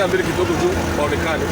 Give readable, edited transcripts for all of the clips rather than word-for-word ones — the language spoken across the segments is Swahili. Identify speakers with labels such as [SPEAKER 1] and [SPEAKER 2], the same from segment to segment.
[SPEAKER 1] Mbele kidogo tu waonekane.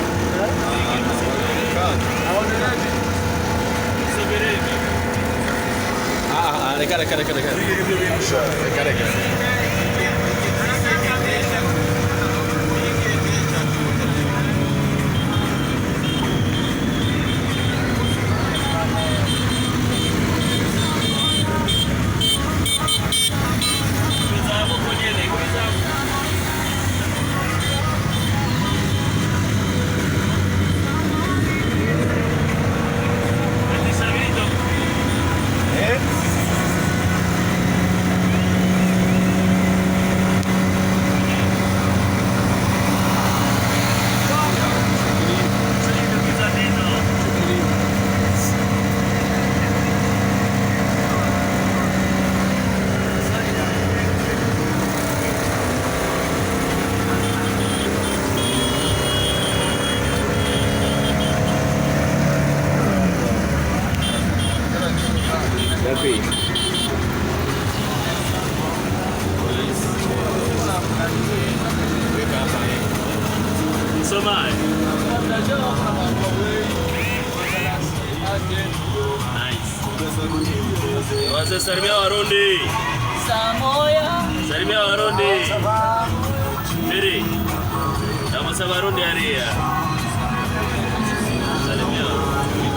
[SPEAKER 2] Somai. Nice. Wazee salimia Warundi. Salimia Warundi. Miri. Kama sa Warundi aria. Salimia Warundi.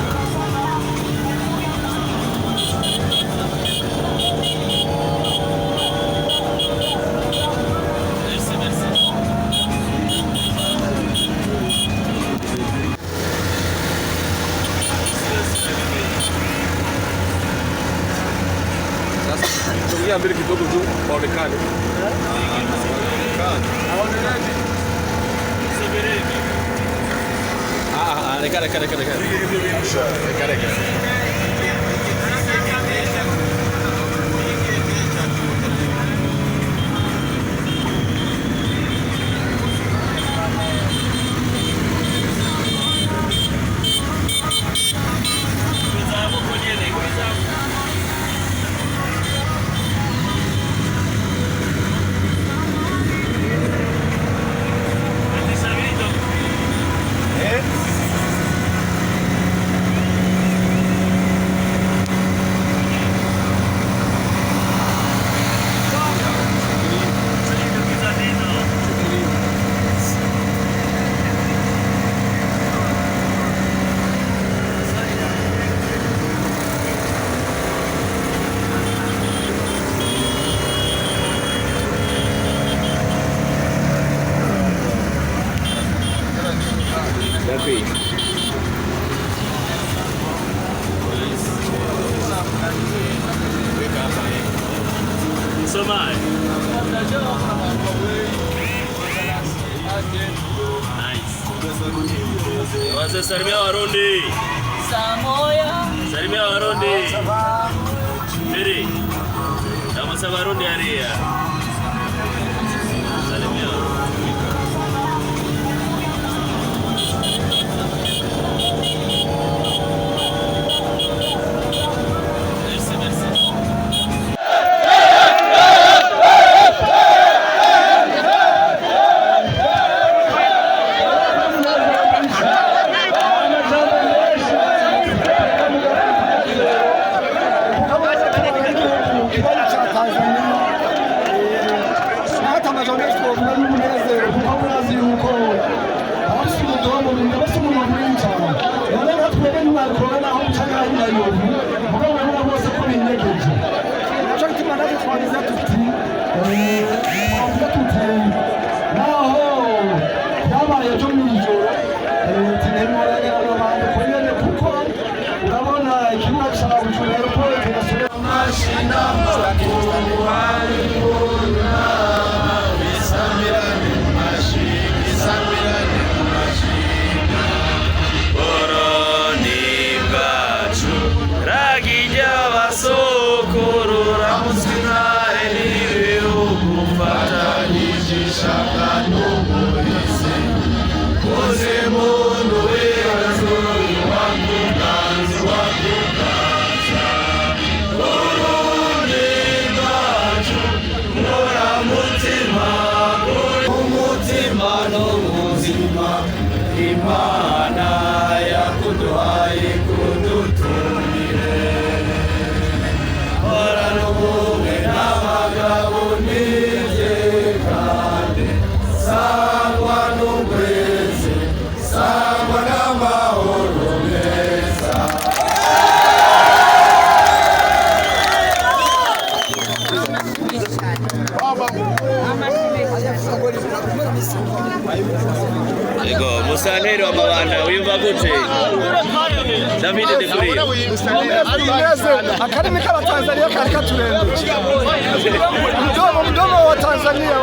[SPEAKER 1] Mbele kidogo tu waonekane.
[SPEAKER 2] Somai. Nice. Wazee salimia Warundi. Salimia Warundi. Miri. Kama sa Warundi aria. Salimia Warundi.
[SPEAKER 3] Mashina makubwa, ishaka n'umuhisi uze muntu w'abazuri wakuganza wakuganza Burundi bwacu nkoramutima umutima n'ubuzima Imana yakuduhaye kudutumire horana ubumwe n'abagabo n'ibyekane sangwa n'ukwezi sangwa n'amahoro meza
[SPEAKER 2] Ego Musanteri wa Mabanda wimva gute David de Kuri
[SPEAKER 4] akarimi k'abatanzania kari katurembye mdomo wa Tanzania